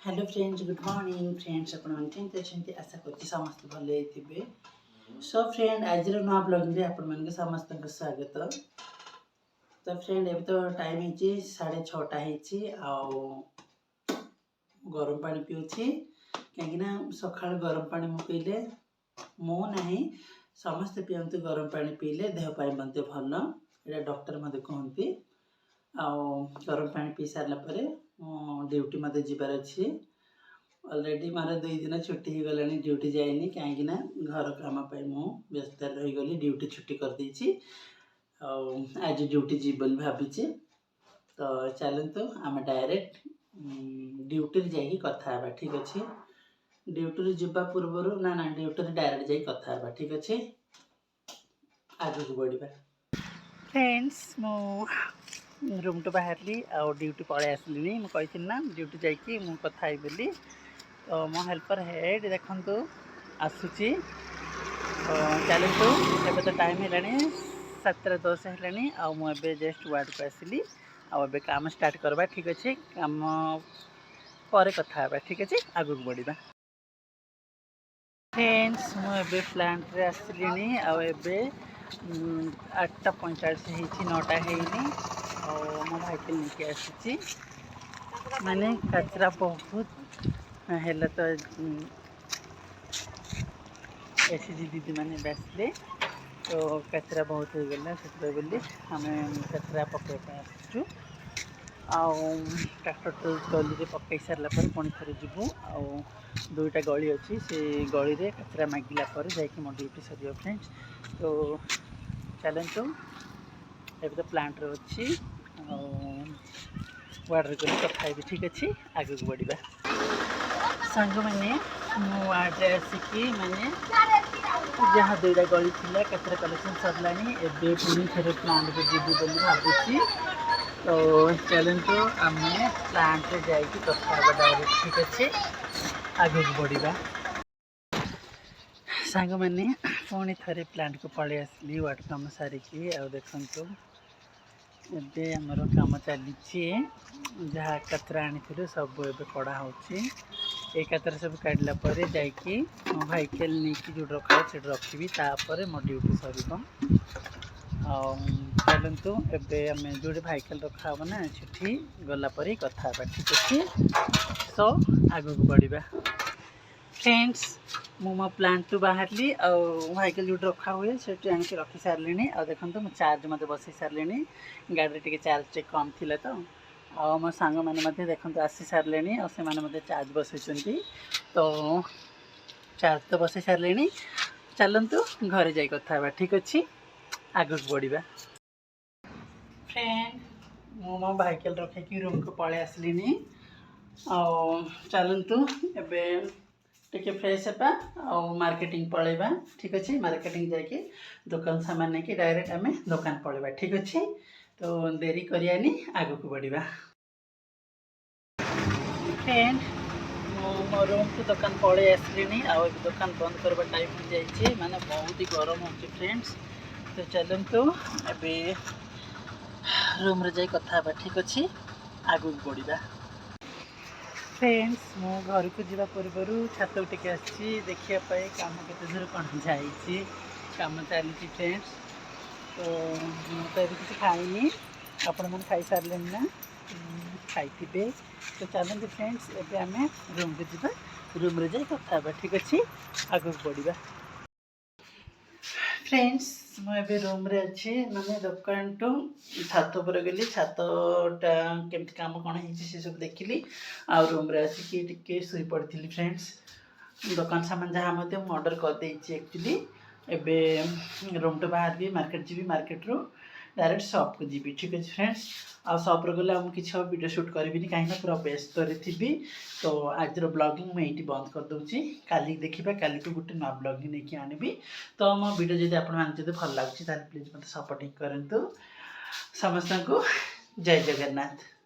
Hello friends, good morning friends. आपंते आशा कर समस्त भले थे। सो फ्रेंड आज नुआ ब्लॉग रे आपण समस्त स्वागत। तो फ्रेंड एबे तो टाइम है 6:30 आउ गरम पानी पिउछि कहीं सका गरम पानी मु पीले मो नहीं समस्ते पियंतु गरम पानी पीले देह पाई मध्य भल एटा डॉक्टर मते कहंती। गरम पानी पी सारा पर ड्यूटी मत जीवार अच्छी। ऑलरेडी मार 2 दिन छुट्टी हो गलानी, ड्यूटी जाइनी कहीं घर काम मु व्यस्त रहीगली, ड्यूटी छुट्टी कर देछि। आज ड्यूटी जी बोली भावी। तो चलतु आम डायरेक्ट ड्यूटी जाइए कथा हेबा, ठीक अच्छे। ड्यूटी जावा पूर्व ना ड्यूटी डायरेक्ट जाइए कथा हेबा, ठीक अच्छे। आगे बढ़ा फ्रेंड्स। मो रूम टू बाहर ड्यूटी पलि आसली। मुझे ना ड्यूटी जाकि कथा बोली। तो मो हेल्पर हेड देखु आसूची। तो चलतु एबे तो टाइम है 7:10 है। मुझे जस्ट वार्ड को आसली। आबे काम स्टार्ट करवा, ठीक अच्छे। काम पर कथा हेबा, ठीक अच्छे। आगू बढ़ा फ्रेंड्स। मुझे प्लांट रे आसली। आबे 8:45 है, 9टा है। मो भाई लेके आसी माने कचरा बहुत है। तो एसएचजी दीदी मैंने बेसले तो कचरा बहुत हो गला से बोली आम कचरा पकड़ आसचु। ट्रैक्टर तो गली पकई सारा पर पुणी थे जीवु। दुईटा गली अच्छी से गली रे कचरा मागिला पर जाकि मो ड्यूटी सर फ्रेंड्स। तो चलतु एबे तो प्लांट रे अच्छी वार्ड को कथा है, ठीक अच्छे। आगे बढ़ा सांग मैंने वार्ड आसिकी माने जहाँ 2टा गली थी कचरा कलेक्शन सरला। एबे पुणी थे प्लांट को जीवु बोली भावी। तो चलतु आम प्लांट रे जाइए कथा हेबा डायरेक्ट, ठीक अच्छे। आगे बढ़ा सांग मैंने पुणी थे प्लांट को पलि आसली वार्ड काम सारिकी। देखु एबे आमर काम चली जहाँ कचरा आनी सब एबे कड़ा हो कचरा सब काढ़ला जाकि मो भाईकेल नहीं जो रखा से रखी तापर मो ड्यूटी सर। चलतु एबे आम जो भाईकेल रखा हम ना से गलापर कथा, ठीक अच्छे। सो आगू बढ़ा फ्रेंड्स। मो प्लांट टू बाहरली भाईकेल जो रखा हुए से आनिक रखी सारे। देखो मुझे चार्ज मत बस सारे गाड़ी टे चार्ज टे कम थी। तो मो सांग मैंने देखो आसी सारे से मैंने चार्ज बसई। तो चार्ज तो बसई सारे। चलतु घर जा कथा, ठीक अच्छे। आगे बढ़ा फ्रेंड। मो भाईकेल रखी रूम को पलि आसली। चलतु एबे टिके फ्रेश है मार्केटिंग पलैबा, ठीक अच्छे। मार्केटिंग जाकि दुकान सामान नहीं डायरेक्ट आम दुकान पलैबा, ठीक अच्छे। तो देरी करियानी आगू को बढ़ा फ्रेंड। मो रूम को दुकान पलि आसली। दुकान बंद करवा टाइम हो जाए माने बहुत ही गरम हो फ्रेंड्स। तो चलतु एबे रूम रे जाई कथा हेबा, ठीक अच्छे। आगू बढ़ा फ्रेंड्स। मो घर को जावा पूर्व छात टिके आसी देखापी कम के दूर कौन जाइए कम चली फ्रेंड्स। तो मुझे किसी खाईनी, आपण मैंने खाई सारे ना खाई। तो चलते फ्रेंड्स एबे आम रूम को जावा, रूम रे जाई कथा हेबा, ठीक अच्छे। आगू बढ़ा फ्रेंड्स। मुझे रूम रे अच्छे माने दुकान टू छात पर गली छातटा केमती काम कौन है सब देखिली। आ रूम रे आसिकी टिके शुई पड़ी फ्रेंड्स। दुकान सामान जहाँ मध्य ऑर्डर कर देछि एक्चुअली। एबे रूम टू बाहर भी मार्केट जी, मार्केट रू डायरेक्ट शॉप को जी, ठीक अच्छे फ्रेंड्स। आ शॉप रे गले किसी वीडियो शूट करी कहीं पूरा व्यस्त थी। तो आज ब्लॉगिंग मुझे बंद कर दूची। काली देखा काली को गोटे नुआ ब्लॉगिंग नहीं आनबी। तो मो वीडियो जब आपको भल लगे प्लीज मत सपोर्टिंग करूँ। समस्त को जय जगन्नाथ।